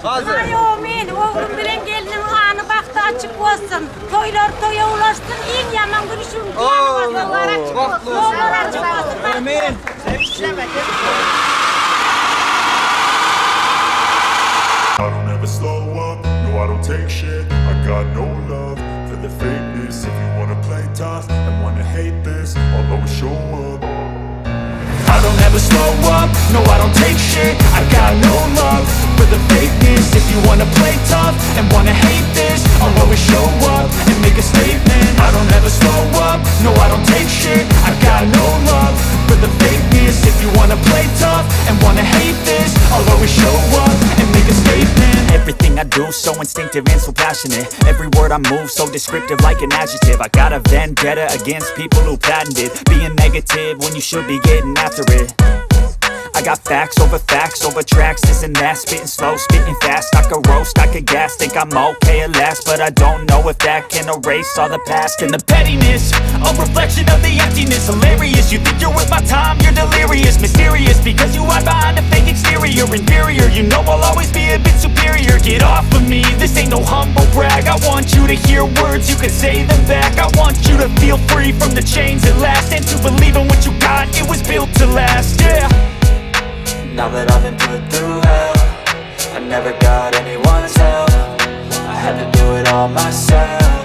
Ayomin, oğlum bilen gelinin anı baktı açık olsun. Toylar toya ulaşsın, en yaman gülüşüm. Yollar açık olsun. Yollar açık olsun. Amin. Sevişlemek. I don't ever slow up, no I don't take shit. I got no love for the fakeness. If you wanna play tough and wanna hate this, I'll always show up. I don't ever slow up, no I don't take shit. I got no love for the fakeness. If you wanna play tough and wanna hate this, I'll always show up and make a statement. I don't ever slow up, no I don't take shit. I got no love for the fakeness. If you wanna play tough and wanna hate this, I'll always show up and make a statement. Everything I do so instinctive and so passionate. Every word I move so descriptive like an adjective. I got a vendetta against people who patented being negative when you should be getting after it. I got facts over tracks, this and that. Spitting slow, spitting fast. I could roast, I could gas. Think I'm okay at last, but I don't know if that can erase all the past. And the pettiness, a reflection of the emptiness. Hilarious, you think you're worth my time, you're delirious. Mysterious, because you hide behind a fake exterior. Inferior, you know I'll always be a bit superior. Get off of me, this ain't no humble brag. I want you to hear words, you can say them back. I want you to feel free from the chains at last, and to believe in what you got, it was built to last, yeah. Now that I've been put through hell, I never got anyone's help. I had to do it all myself.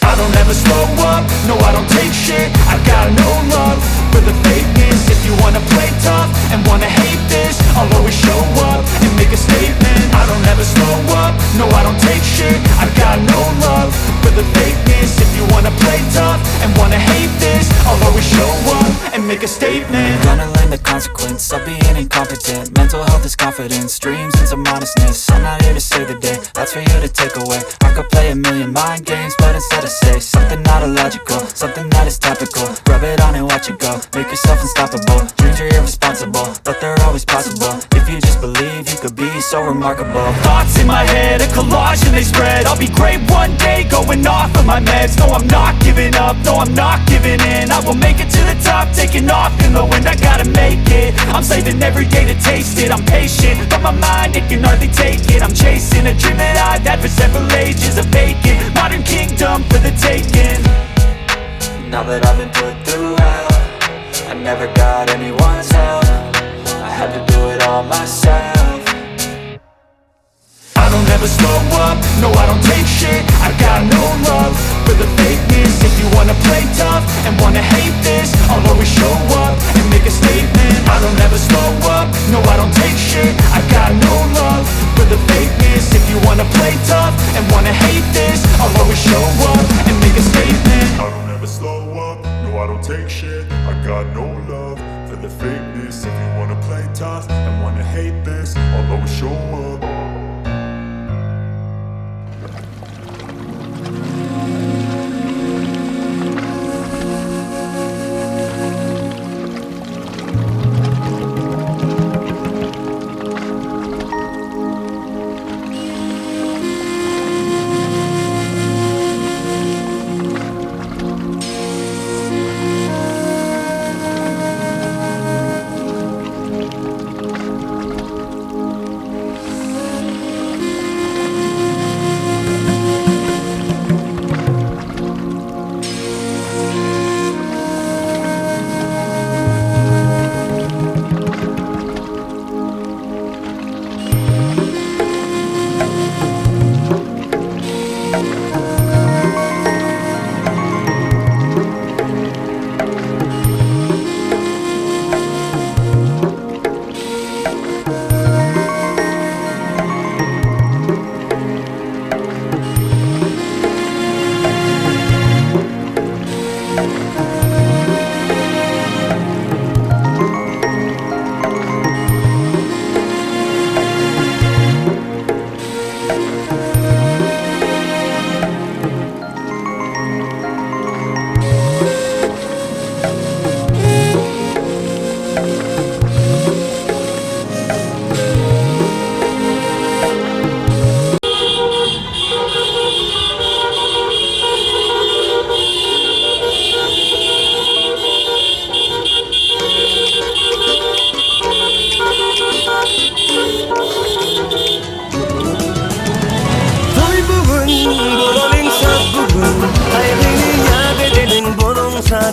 I don't ever slow up, no I don't take shit. I got no love for the fakeness. If you wanna play tough and wanna hate this, I'll always show up and make a statement. I don't ever slow up, no I don't take shit. I got no love for the fakeness. If you wanna play tough and wanna hate this, I'll always show up and make a statement. Gonna learn the consequence of being incompetent. Mental health is confidence, dreams and some modestness. I'm not here to save the day, that's for you to take away. I could play a million mind games, but instead I say something not illogical, something that is topical. Rub it on and watch it go, make yourself unstoppable. Dreams are irresponsible, but they're always possible. If you just believe, you could be so remarkable. Thoughts in my head, a collage and they spread. I'll be great one day, going off of my meds. No, I'm not giving up, no, I'm not giving in. I will make it to the top, taking off in the wind. I gotta make it, I'm saving every day to taste it. I'm patient, but my mind, it can hardly take it. I'm chasing a dream that I've had for several ages. A vacant, modern kingdom for the taking. Now that I've been put through hell, I never got anyone's help. I had to do it all myself. I don't ever slow up, no I don't take shit. I got no love for the fakeness. If you wanna play tough and wanna hate this, I'll always show up and make a statement. I don't ever slow up, no I don't take shit. I got no love for the fakeness. If you wanna play tough and wanna hate this, I'll always show up and make a statement. I don't ever slow up, no I don't take shit. I got no love for the fakeness. If you wanna play tough and wanna hate this, I'll always show up.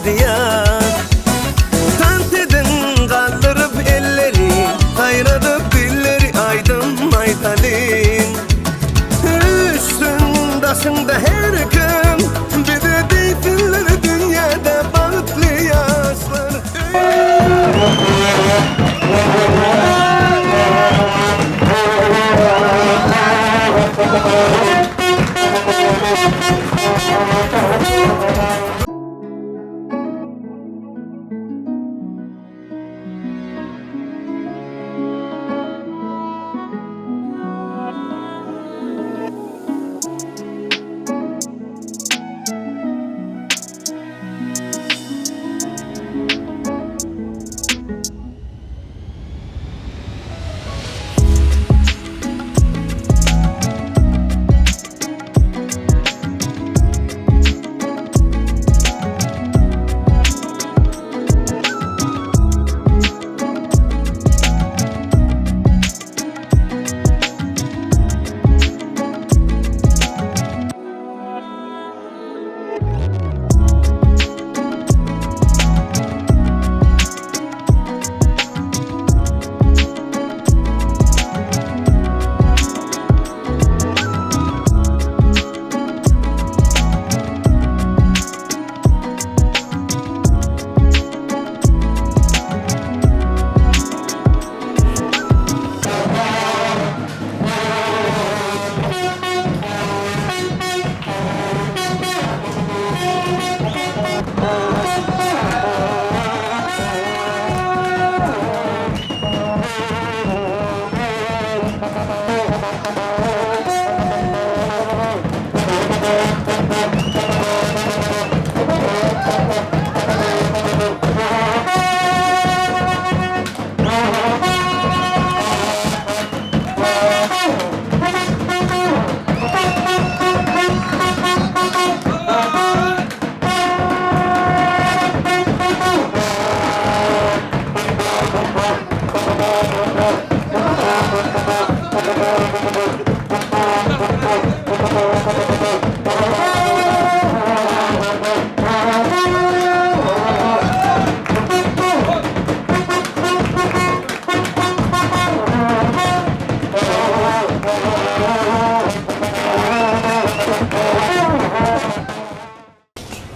diyar. Tantedin kaldırıp elleri, ayradıp dilleri aydın maydalim. Üstündasında her kim, bir de deysinler dünyada bağıtlı yaşlar.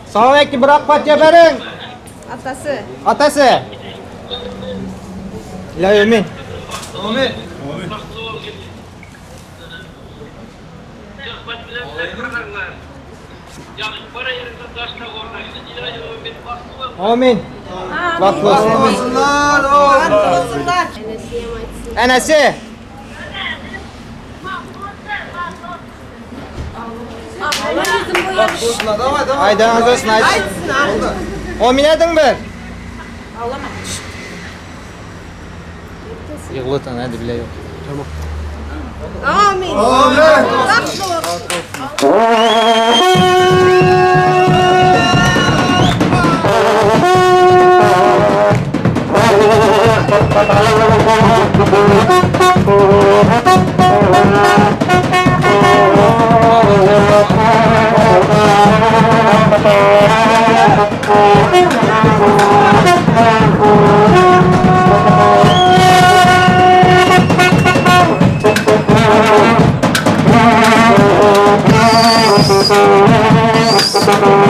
Assalamualaikum, berapa bareng? Atası. La Amin. Amin. Amin. Vakti olsun. Anası. Haydi ağzısın haydi. Ominadın mı? Ağlama. Yıkılırsan hadi bile yok. Amin. Thank you.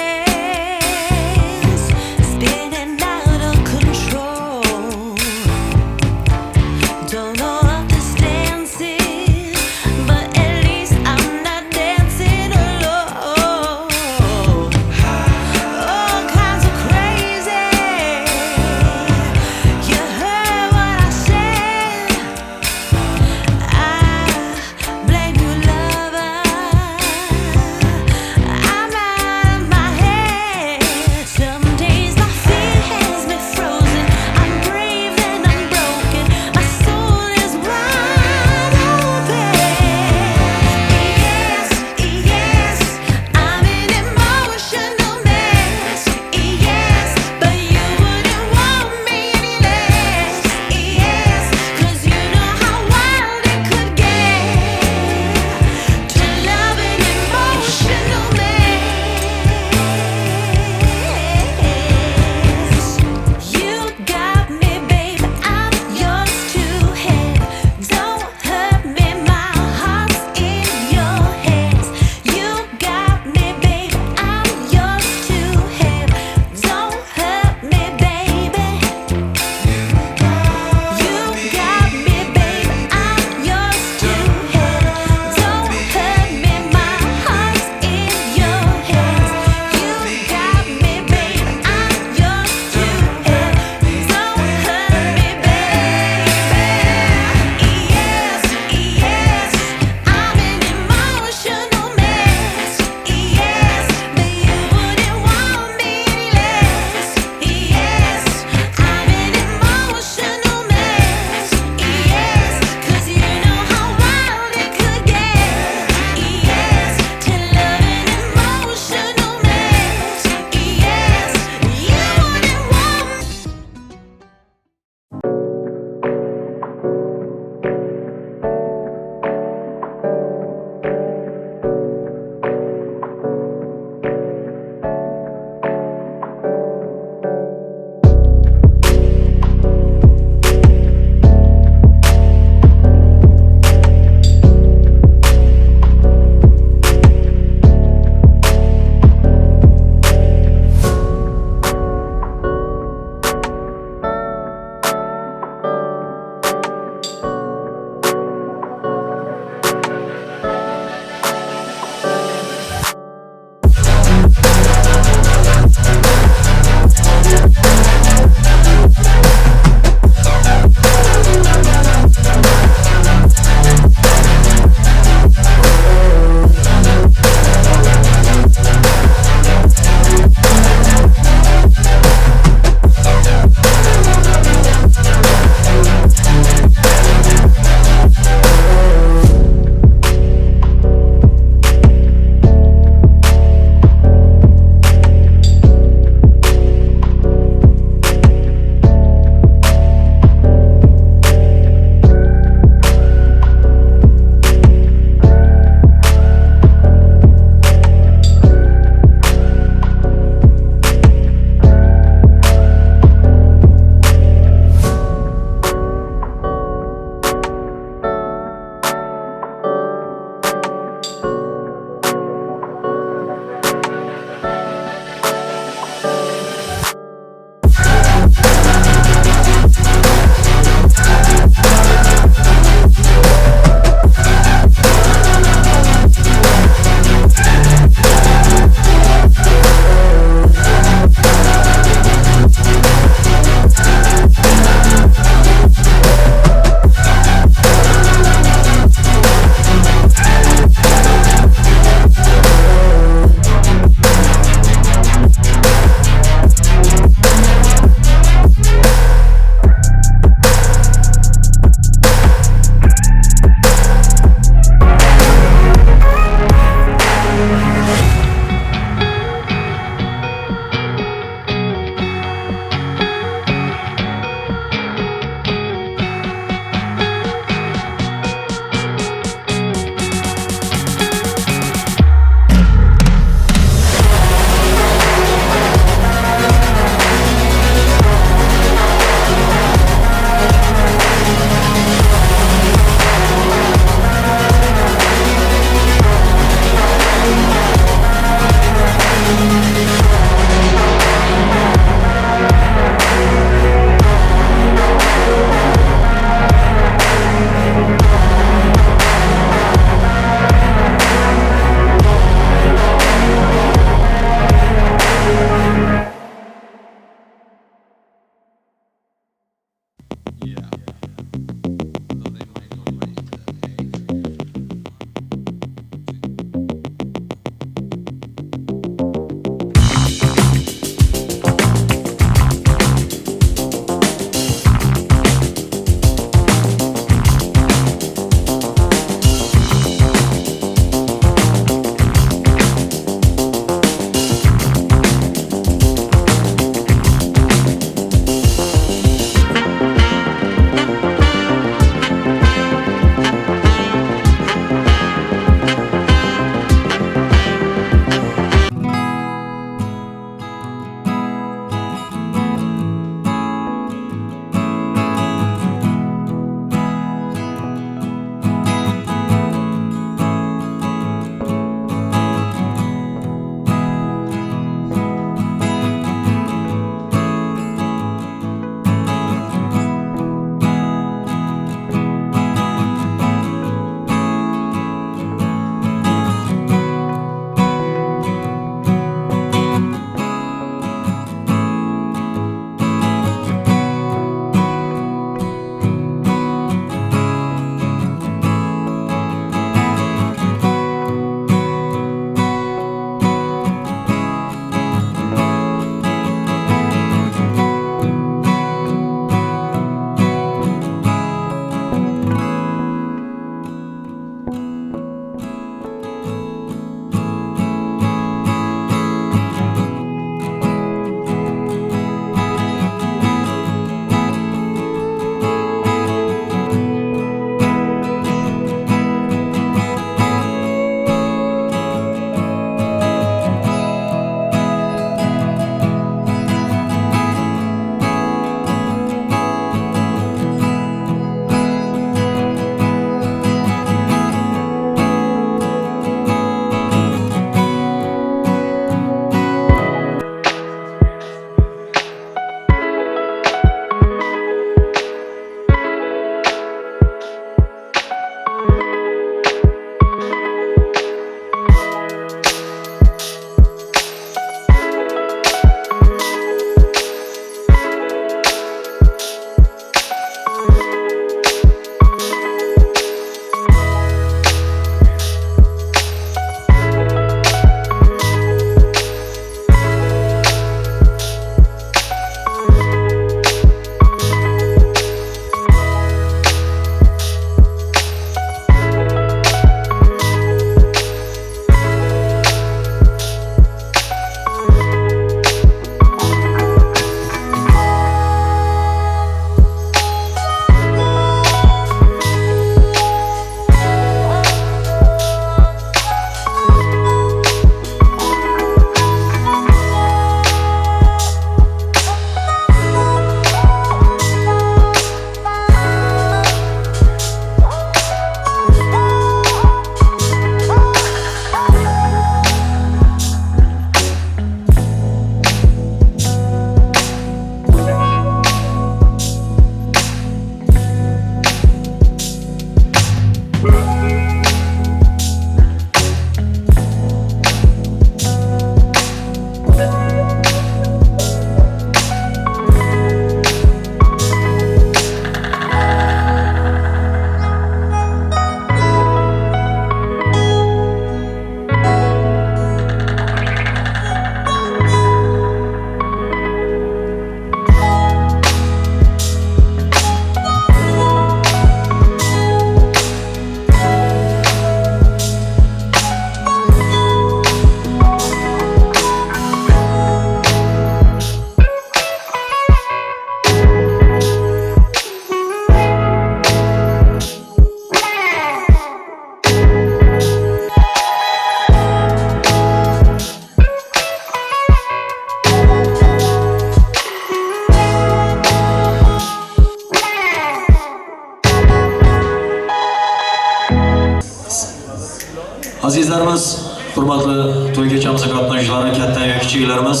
beramiz. Hurmatli to'y kechamiz qatnashchilari, katta va kichiklarimiz.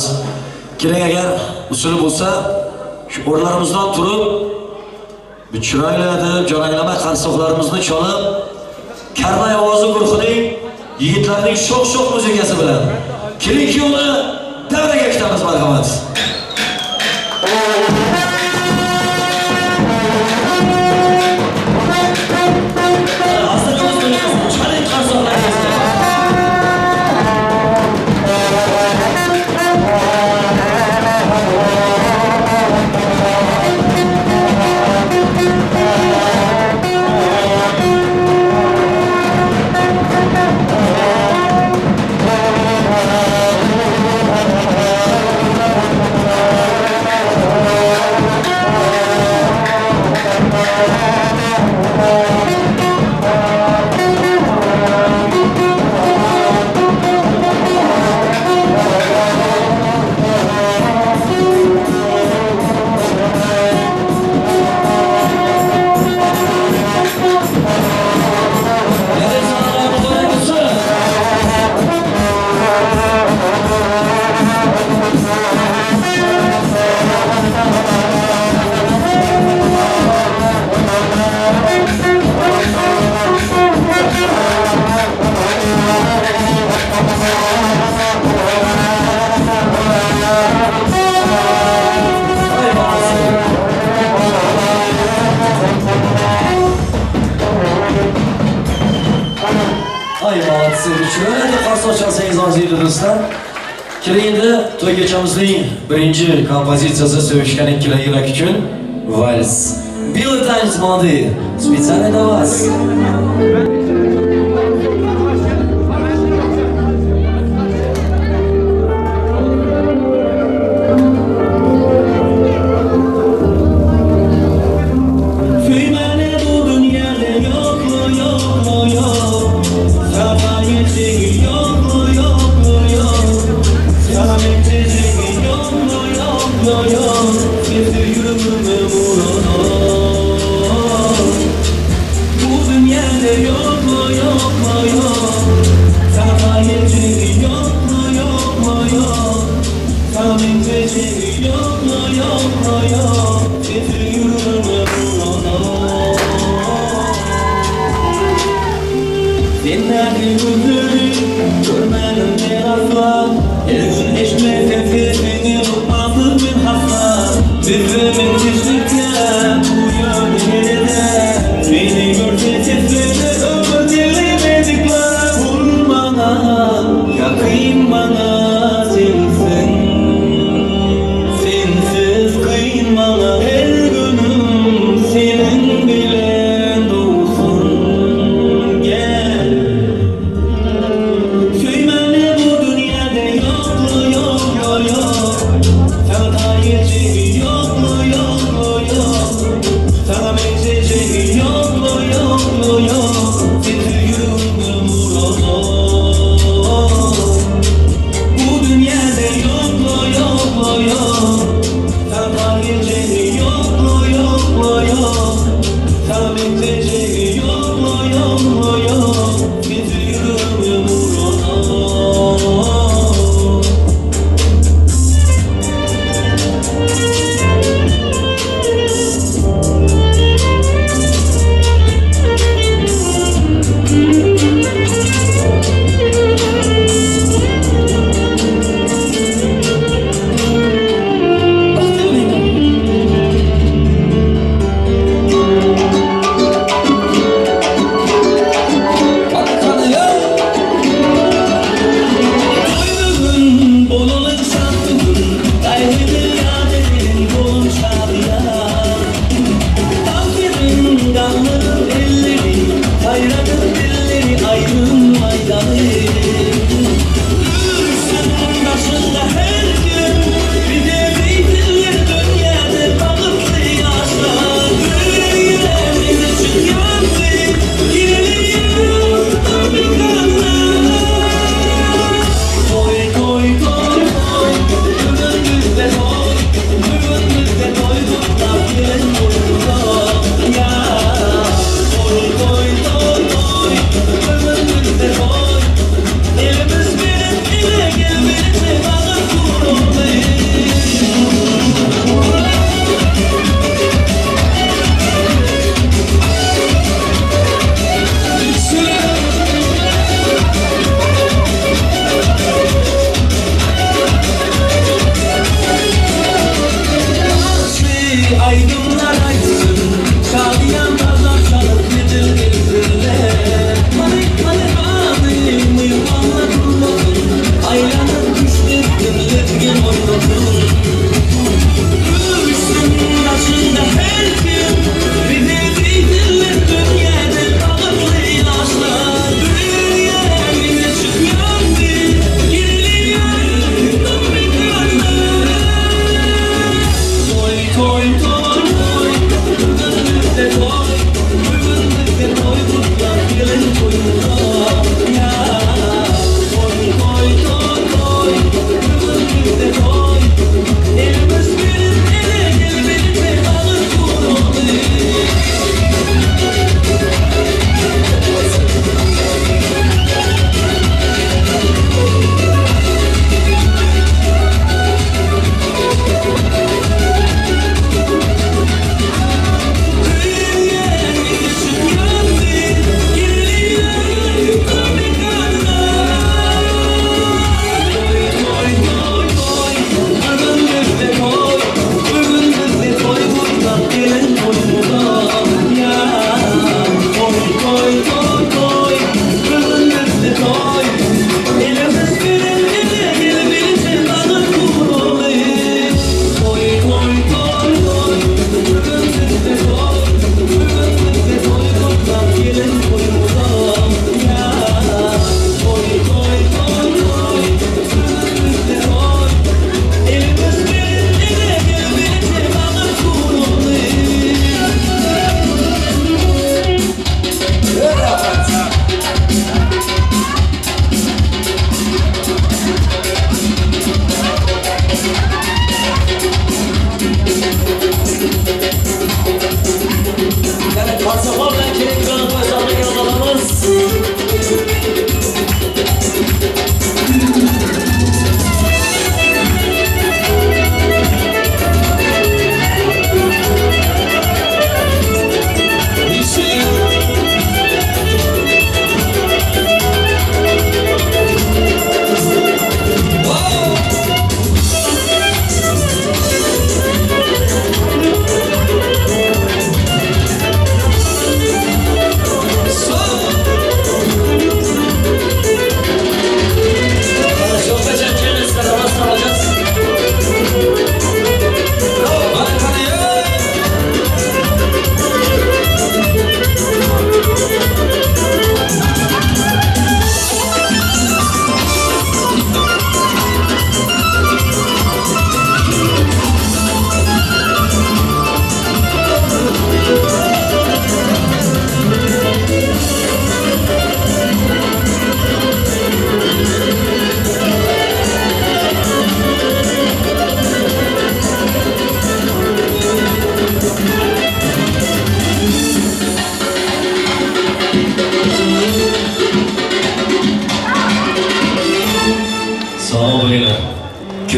Kerak agar usuli bo'lsa, shu o'rnlarimizdan turib, bir chiroyli deb jaranglamay qarsoqlarimizni chalib, Karnay ovozi guruhining yigitlarning sho'x-sho'x muzikasi bilan keling-kuyovni davraga kutamiz, marhamat. Keling endi to'y kechamizning birinchi kompozitsiyasi sevishgan ikkilar uchun vals. Белый танец молодые. Специально для вас. Sensiz kıyma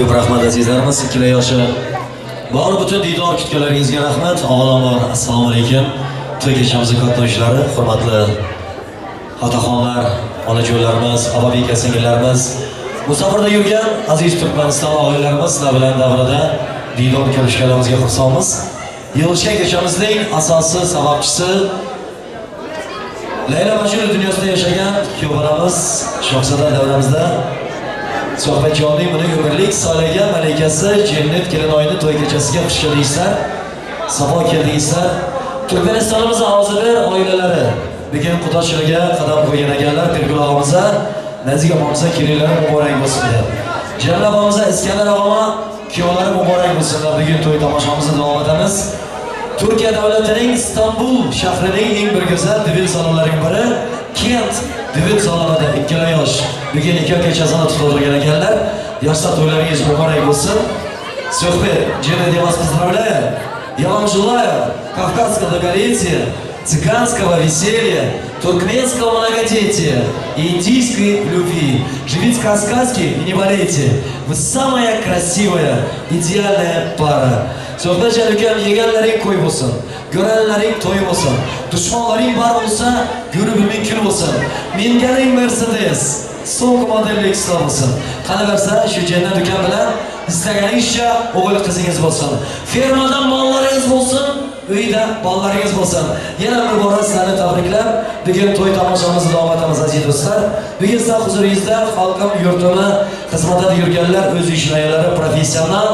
ko'p rahmat azizlarimiz, ikkala yoshi bor butun diydor kutganlaringizga rahmat. Avvalambor assalomu alaykum. To'y kechamizni qatnashchilari, hurmatli otaxonlar, onajonlarimiz, ababika singillarimiz, musofarda yurgan aziz Turkmaniston oilalarimiz, sizlar bilan davrada diydor ko'rishganimizga xursandmiz. Yig'ilishgan kechamizning asosiy sababchisi Layla Majnun dunyosida yashagan kuyovlarimiz, Shohzoda davramizda suhbatjonning buni umrlik so'lagan malikasi Jannat Kelinoyni to'y kechasiga xush keldingizlar, safo keldingizlar. Turkmanistonimiz hozirlar oilalari bugun qudoshligiga qadam qo'ygan ekanlar. Pirgul og'amizga, Nazik opamizga kelinlari muborak bo'lsin deb. Jalal opamizga, Iskandar og'ama kuyovlari muborak bo'lsinlar. Bugun to'y tomoshamizni davom etamiz. Turkiya davlatining Istanbul shahrining eng bir go'zal dvin salonlarining biri Kent dvin salonida ikkala yosh bugun nikah kechasini tutib o'tirgan ekanlar. Yoshlar to'ylaringiz muborak bo'lsin. Suhbat jina demasmiz bilan Я вам желаю кавказского долголетия, цыганского веселья, туркменского многодетия и индийской любви. Живите кавказски и не болейте. Вы самая красивая, идеальная пара. Suhbat jalukam yeganlaring qo'y bo'lsin, ko'ranlaring to'y bo'lsin, dushmanlaring bar bo'lsa, yurib mumkin bo'lsin. Menganing Mercedes, so'nggi modellik bo'lsin. Qanaversa shu Jannat ukam bilan istaganingizcha o'g'il qizingiz bo'lsin. Fermadan mollaringiz bo'lsin, uyda bolalaringiz bo'lsin. Yana bir bora sizlarni tabriklab, bugun to'y tomoshamizni davom etamiz aziz do'stlar. Bugun sizlar huzuringizda xalqim yurtini xizmatida yurganlar, o'z ishlaganlari, professional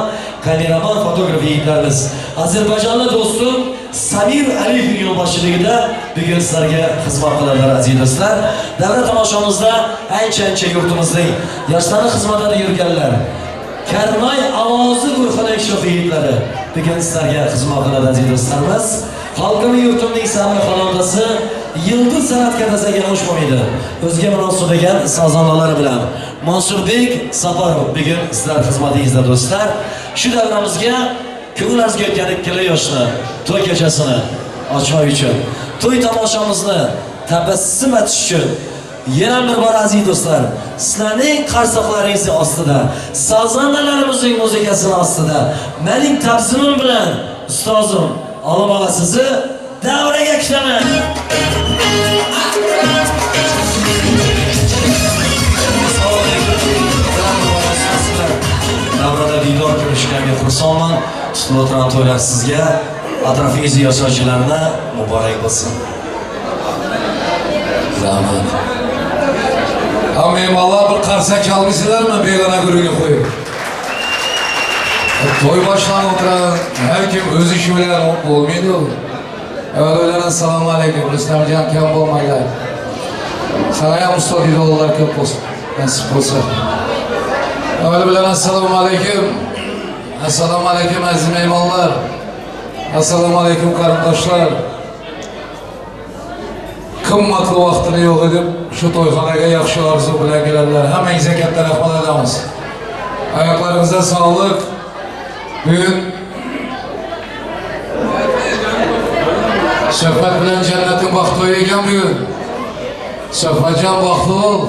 kameraman, fotograf yigitlarimiz. Ozarbayjonlik do'stim Samir Aliyevning yo'lboshchiligida bugun sizlarga xizmat qiladilar aziz do'stlar. Davra tomoshamizda ancha yurtimizning yoshlarning xizmatida yurganlar, Karnoy ovozi guruhining shogirdlari bugun sizlarga xizmat qiladi aziz do'stlarimiz. Xalqimiz yurtimning samimiy xonandasi Yıldız san'atga tasaga o'xshamaydi. O'ziga munosib bo'lgan sazonalari bilan Mansurbek Safarov bugun sizlar xizmatingizda do'stlar. Shu davramizga ko'ngilingizga yetgan ikkala yoshni to'y kechasini ochmoq uchun, to'y tomoshamizni tabassum etish uchun yana bir bor aziz do'stlar, sizlarning qarsoqlaringiz ostida, sazonalarimizning muzikasini ostida mening taqsimim bilan ustozim Olimoq sizni davraga kutaman. Davrada diydor ko'rishganga xursandman. Tutib o'tirgan to'ylar sizga, atrofingizda yashovchilarga muborak bo'lsin. Rahmat. Mehmonlar bir qarsak chalmaysizlarmi begona guruhga qo'yib? To'y boshlanib o'tiradi. Har kim o'z ishi bilan bo'lmaydi. Avvaldan assalomu alaykum. Rustamjon kam bo'lmanglar. Sana ham ustoz idolar ko'p bo'lsin. Nasib bo'lsa. Avvaldan assalomu alaykum. Assalomu alaykum aziz mehmonlar. Assalomu alaykum qarindoshlar. Qimmatli vaqtini yo'q edib, shu to'yxonaga yaxshi orzu bilan keladilar. Hammangizga katta rahmat aytamiz. Oyoqlaringizga sog'lik. Bugun suhbat bilan jannatning baxti ekan bugun. Suhbatjon baxtli bo'l.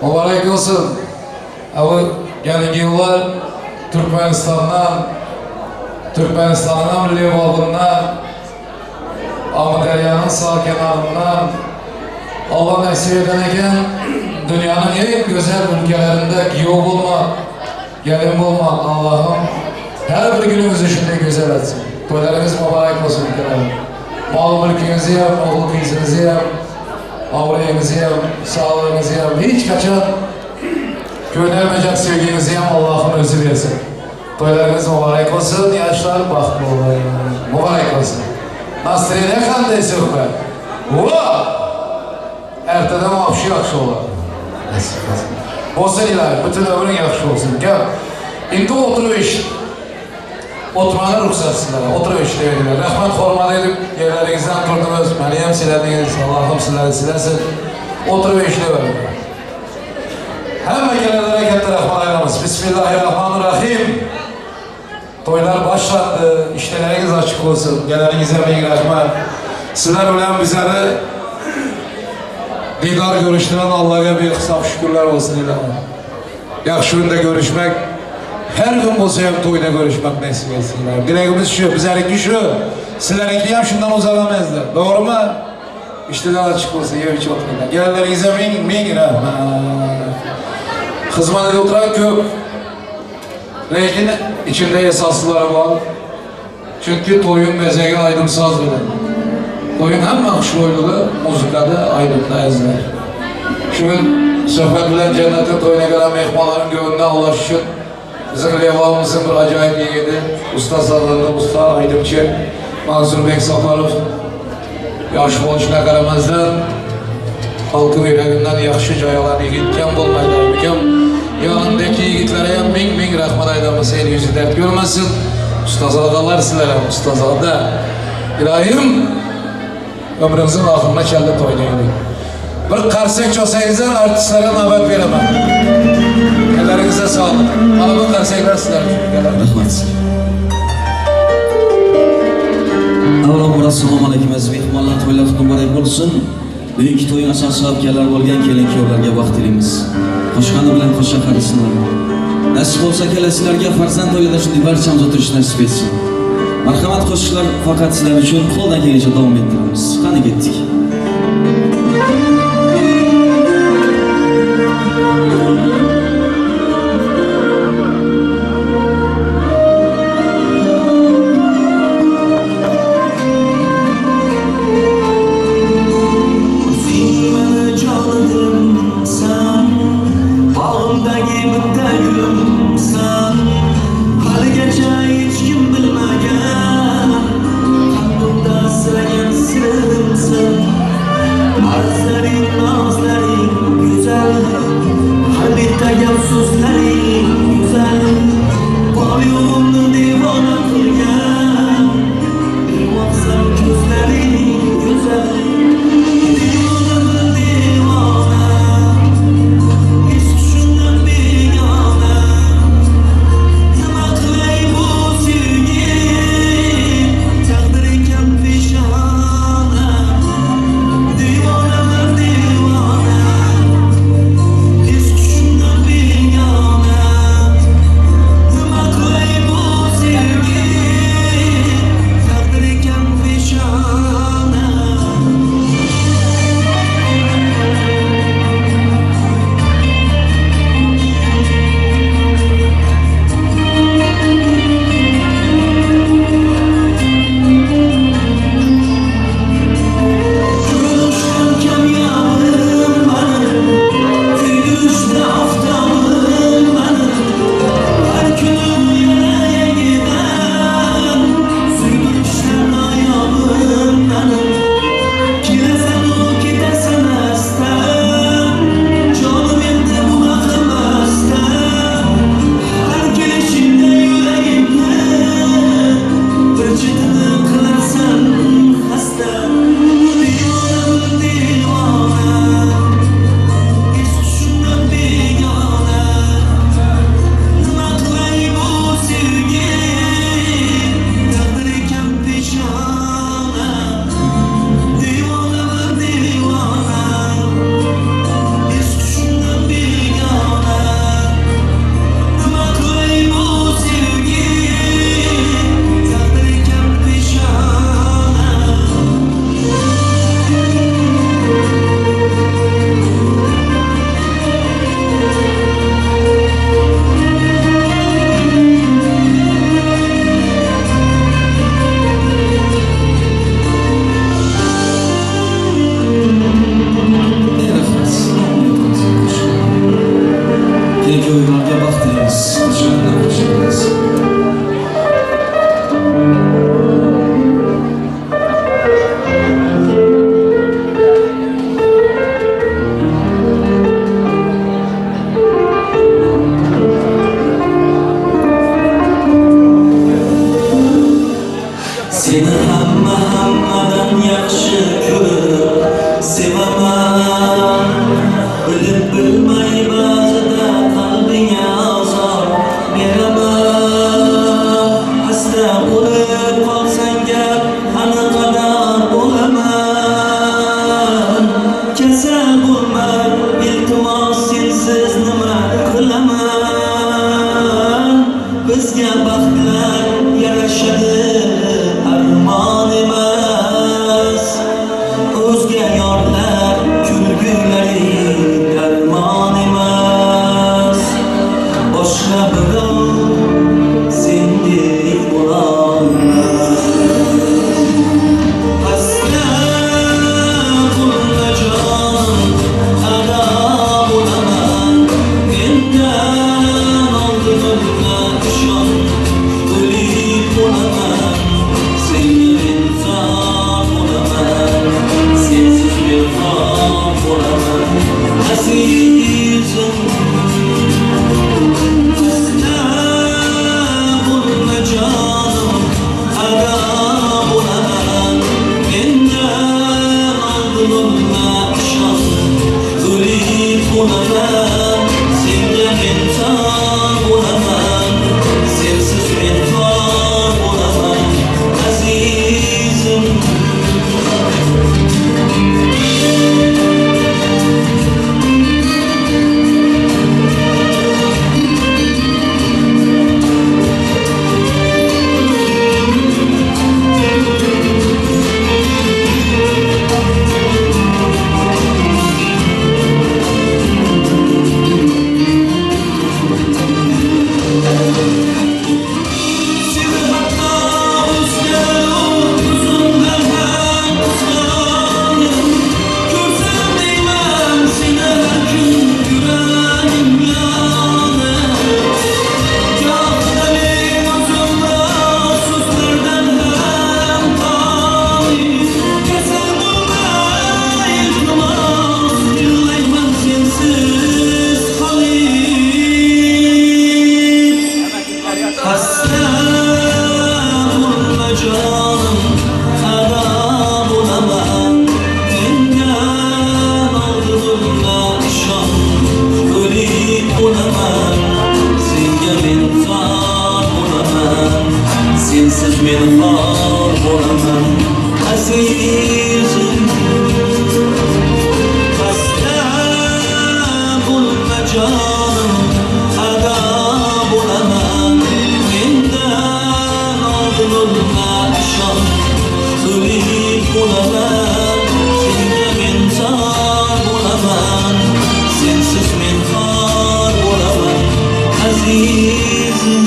Muborak bo'lsin. Avval kelgan yillar Turkmanistondan milliy bog'idan Amudaryoning sağ kenarından Allah nasip eden ekan dünyanın en güzel ülkelerinde giyoh olmak, gelin olmak Allah'ım her bir günümüzü şunday güzel etsin. Toylarınız mübarek olsun ülkelerim. Mal mülkünüzü yap, oğul kızınızı yap, avlayınızı yap, sağlığınızı yap. Hiç kaçan göndermeyecek sevginizi yap Allah'ım özü versin. Toylarınız mübarek olsun, yaşlar bahtlı olayım. Mübarek olsun. Nasriye qanday suhbat? Ertadan opshi yaxshi bo'ladi. Bo'lsin ilohi, butun umring yaxshi bo'lsin. Gap. Endi o'tirish. O'tirmalar ruxsatsizlar, o'tirish deydilar. Rahmat hurmat edib, yerlaringizdan turdingiz. Meni ham siladingiz, Allohim sizlarni silasin. O'tirish deydilar. Hamma kelganlarga katta rahmat aytamiz. Bismillahirrohmanirrohim. Toylar başlandı, işleriniz açık olsun, geleninizə ming rahmat. Sizler bilan bizleri diydor görüştüren Allah'a bir hesap şükürler olsun ilan. Yaxşı günde görüşmek her gün olsa hem toyda görüşmek nasip etsinler. Dileğimiz şu, bizlerinki şu. Sizlerinki hem şundan uzalamazlar. Doğru mu? İşte daha açık olsa yer hiç otururlar. Gelenlerinize min rahmet. Hizmetede oturan köp. Lakin içinde esaslılara bağlı. Çünkü toyun bezege aydın saz bilen. Toyun hem akşoyluğu muzikada aydınla ezler. Şu gün sohbet bilen cennete toyuna gelen mehmanların gönlüne ulaşışın. Bizim levhamızın bir acayip yegidi. Usta sazlarında usta Aydımçı, Mansur Bek Saparov. Yaş oluşuna karamazdan halkı yüreğinden yaxşı cayalan yigitken bulmaylar. Bükem yanındaki yigitlere min rahmat aydamız el yüzü dert görmesin. Ustazadalar sizlere, ustazada. İlahim, ömrümüzün ahırına kelle toynayın. Bir karsek çosayızdan artistlere nöbet veremem. Ellerinize sağlık. Bana bu karsekler sizler için. Rahmat. Avvalambor assalomu alaykum aziz mehmonlar, to'ylar muborak bo'lsin. Bugungi to'yning asos sababkilari bo'lgan kelin-kuyovlarga baxt tilaymiz. Qo'shqani bilan qo'sha qarisinlar. Nasib bo'lsa kelasizlarga farzand to'yida shunday barchamiz o'tirish nasib etsin. Marhamat qo'shiqlar faqat sizlar uchun qo'ldan kelgancha davom ettiramiz. Qani ketdik. men xor bo'laman azizim xasta bo'lma jonim ado bo'laman mendan oldin o'lma ishon o'lik bo'laman senga men zor bo'laman sensiz men xor bo'laman azizim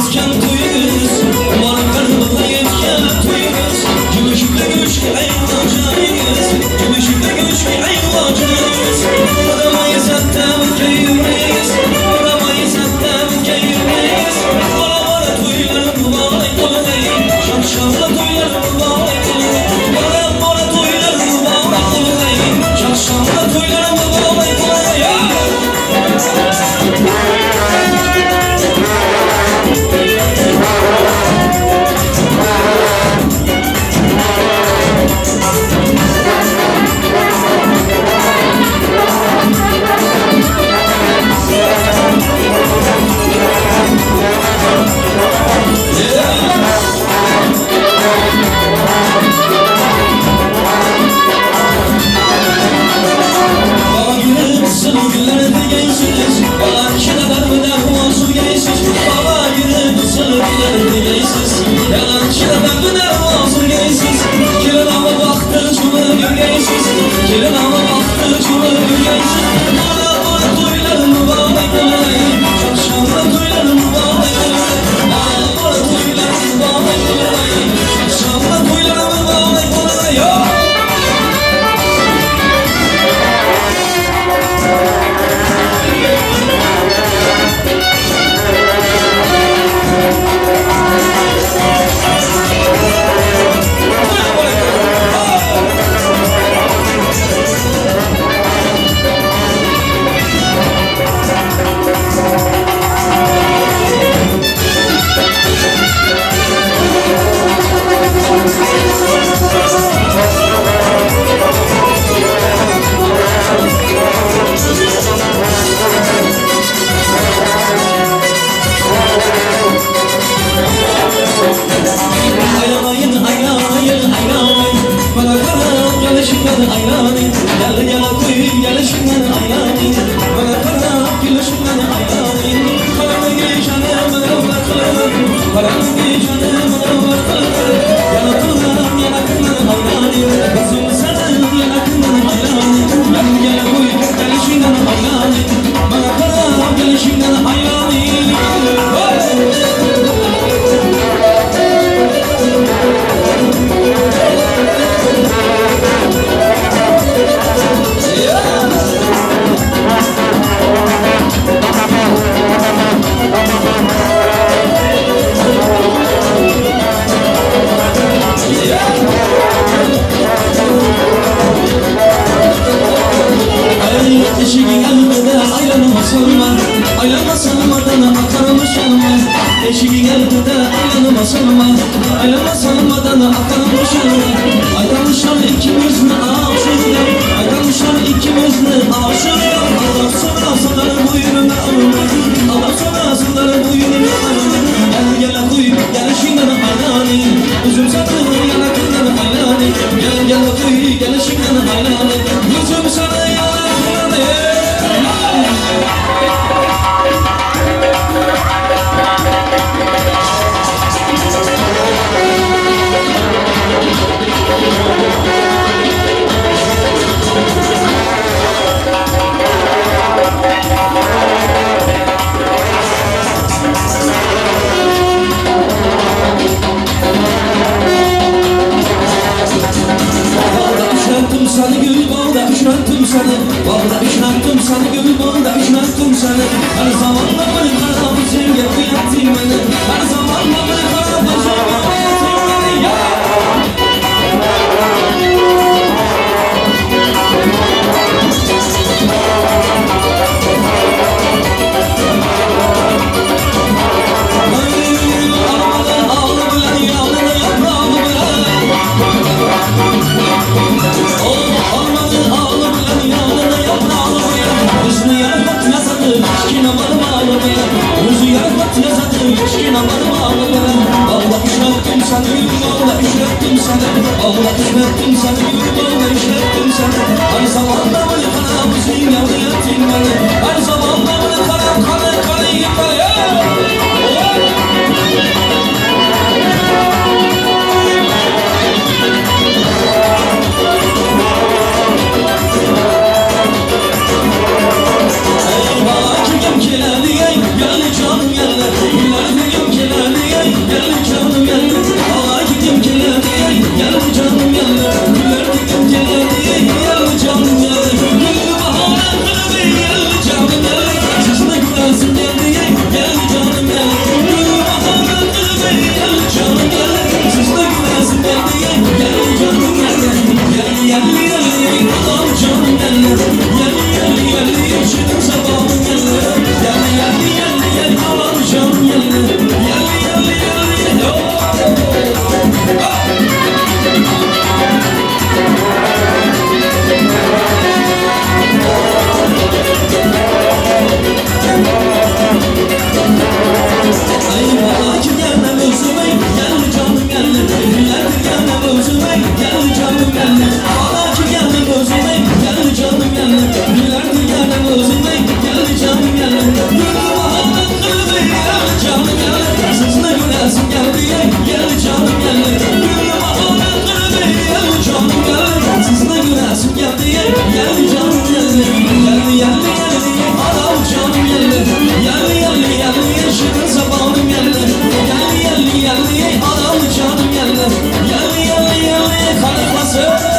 yetken toyuz Umarım karnımıza yetken toyuz Gümüşükle gümüşle ayılacağız Gümüşükle gümüşle ayılacağız Aramayız hatta keyifliyiz Aramayız hatta keyifliyiz Bana bana toylarım vay vay Şakşakla toylarım vay vay Bana bana toylarım vay vay Şakşakla toylarım vay vay Gelin ama baktı çubuğu görgeysiz Bana bana toylarım vay vay Şakşakla toylarım vay vay Bana bana toylarım vay vay Şakşakla toylarım vay vay Aylanayın aylanayın aylanayın Bana karab gelişimden aylanayın Gel gel koyun gelişimden aylanayın Bana karab gelişimden aylanayın Paramı geçene bana bakılır Paramı geçene bana bakılır Yanakından yanakından aylanayın Kızım senin yanakından aylanayın Gel gel koyun gelişimden aylanayın Bana karab gelişimden aylanayın Eşiğin elbede aylanıma sorma Aylanma salmadan akarmış olma Eşiğin elbede aylanıma sorma Aylanma salmadan akarmış olma Aylanmışlar ikimizle aşırıyor Aylanmışlar ikimizle aşırıyor Allah sonrasıları boynuna alma Allah sonrasıları boynuna alma Gel gel koy gelişinden haylani Üzüm satır yanakından haylani Gel gel koy gelişinden haylani Üzüm sana yanakından Seni gül bağda üşüttüm seni Bağda üşüttüm seni gül bağda üşüttüm seni Her zaman da beni kara sevgi kıyatın beni Her zaman da beni kara sevgi kıyatın beni Ağlı bilen yağlı yaprağı bilen Olmadı ağlı bilen yağlı yaprağı bilen Hüznü yarat yasadı içkine varmalı bilen Hüznü yarat yasadı içkine varmalı bilen Allah üşüttüm seni Allah üşüttüm seni Allah üşüttüm seni Allah üşüttüm seni Her zaman da beni kara müziğin yavruyattın beni Her zaman da beni kara Eyvah kim keledi ey gel canım gel Güller kim keledi Geldi canım geldi Günlerdir gelmem özüme Geldi canım geldi Hala ki gelmem özüme Geldi canım geldi Günlerdir gelmem özüme Geldi canım geldi Gülüm baharın kırdı Geldi canım geldi Siz ne gülersin geldi Geldi canım geldi Gülüm baharın kırdı Geldi canım geldi Siz ne gülersin geldi Geldi canım geldi Geldi geldi geldi Adam canım geldi Geldi geldi geldi Yaşının zamanım geldi Geldi geldi geldi Adam canım geldi Geldi geldi geldi Kanıtlasın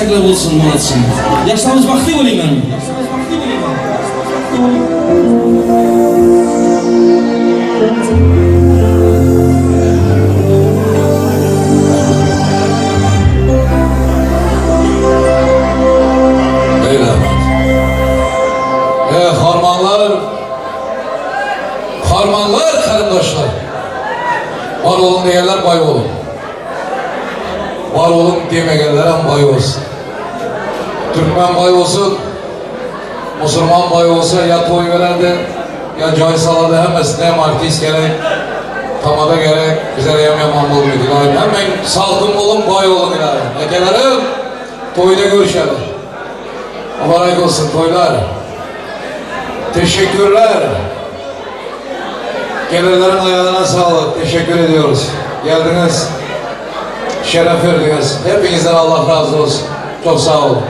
Sakla olsun muhatsın. Yaşlarımız vakti olayım benim. kardeşler. Var olun diyenler bay olun. Var olun demeyenler hem bay olsun. Türkmen bay olsun, Müslüman bay olsa ya toy verirdi, ya cay salardı hemmesine hem artist gerek, tamada gerek, bize de yaman olmuyor ilahi. Hemen salgın olun, bay olun ilahi. Ekelerim, toyda görüşelim. Mübarek olsun toylar. Teşekkürler. Gelenlerin ayağına sağlık. Teşekkür ediyoruz. Geldiniz. Şeref verdiniz. Hepinizden Allah razı olsun. Çok sağ olun.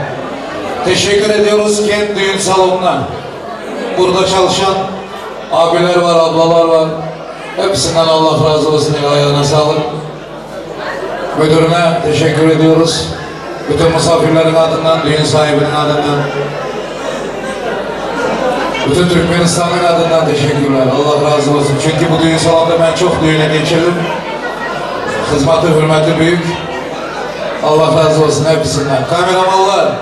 Teşekkür ediyoruz Kent Düğün Salonu'na. Burada çalışan abiler var, ablalar var. Hepsinden Allah razı olsun. Ayağına sağlık. Müdürüne teşekkür ediyoruz. Bütün misafirlerin adından, düğün sahibinin adından. Bütün Türkmenistan'ın adından teşekkürler. Allah razı olsun. Çünkü bu düğün salonunda ben çok düğüne geçirdim. Hizmeti, hürmeti büyük. Allah razı olsun hepsinden. Kameramanlar,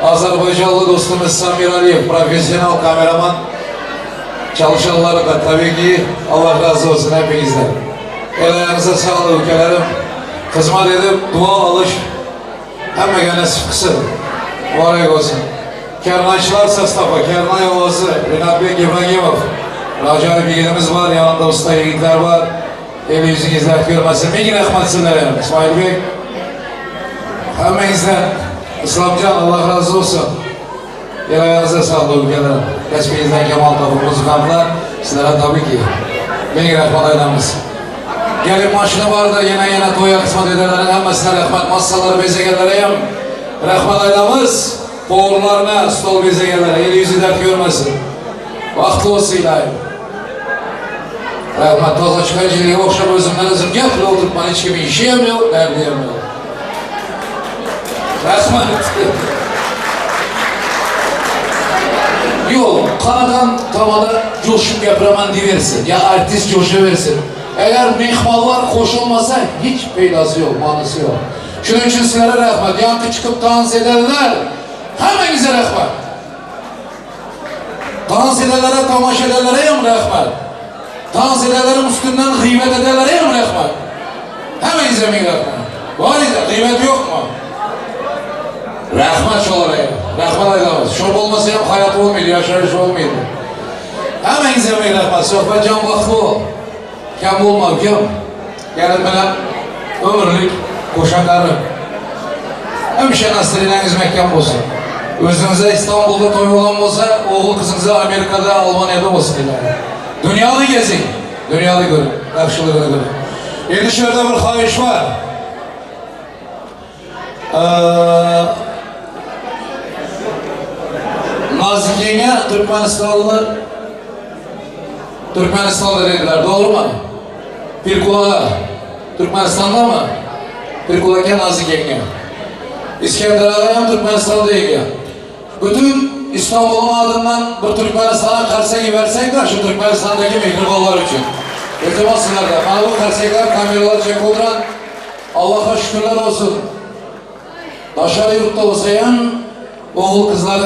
Azerbaycanlı dostumuz Samir Aliyev, profesyonel kameraman. Çalışanları da tabii ki Allah razı olsun hepinizden. Ellerinize sağlık ülkelerim. Hizmet edip dua alış. Hemen gene sıkısı. Mübarek olsun. Kernayçılar Sastaf'a, Kernay Ovası, Renat Bey İbrahimov. Racai bilgimiz var, yanında usta yiğitler var. Eli yüzünü izler görmesin. Bir gün rahmetsinler İsmail Bey. Hemenizden İslamcan Allah razı olsun. Yer ayağınıza sağlık ülkelerim. Resminizden Kemal Tafı muzikamlar. Sizlere tabii ki. Bir rahmet aylamız. Gelin maşını vardır, yine toya kısmet ederlerin hemmesine rahmet. Masaları bezegenlere hem rahmet aylamız. Boğurlarına, stol bezegenlere, eli yüzü dert görmesin. Vakti olsun ilahi. Rahmet toza çıkacılığı okşam özümden özüm gel oldurtman hiç gibi işeyemiyor, derdiyemiyor. Rahmet. Yok, kanadan tavada coşup yapraman diversin, ya artist coşuversin. Eğer mehmallar koşulmasa hiç peydası yok, manası yok. Şunun için sizlere rahmet, yankı çıkıp dans ederler. Hemenize rahmet. Dans edenlere, tamaşa edenlere hem rahmet. Dans edenlerin üstünden gıybet edenlere hem rahmet. Hemenize mi rahmet? Valide, gıybet yok mu? Rahmet şu oraya. Rahmet aylamaz. Şurp olmasa hem hayat olmuyordu, yaşayış olmuyordu. Hemenize mi rahmet? Sohbet can vakti o. Kem olma, kem. Gelin bana ömürlük koşakarım. Hemşe nasırınız mekan olsun. Özünüze İstanbul'da toy olan olsa, oğul kızınıza Amerika'da, Almanya'da olsun. Dünyada gezin, dünyada görün, karşılığını görün. Endişehir'de bir hayiş var. Naziki'ye Türkmenistanlılar, Türkmenistanlı dediler, doğru mu? Pirkula'da, Türkmenistan'da mı? Pirkula'ya Naziki'ye. İskender'e hem Türkmenistan'da yenge. Bütün İstanbul'un adından bir Türkmenistan'a karşıya versek de şu Türkmenistan'daki mikrofonlar için. İltimasınlar da. Bana bu karşıya kameralar çek oturan Allah'a şükürler olsun. Taşar yurtta olsayan oğul kızlar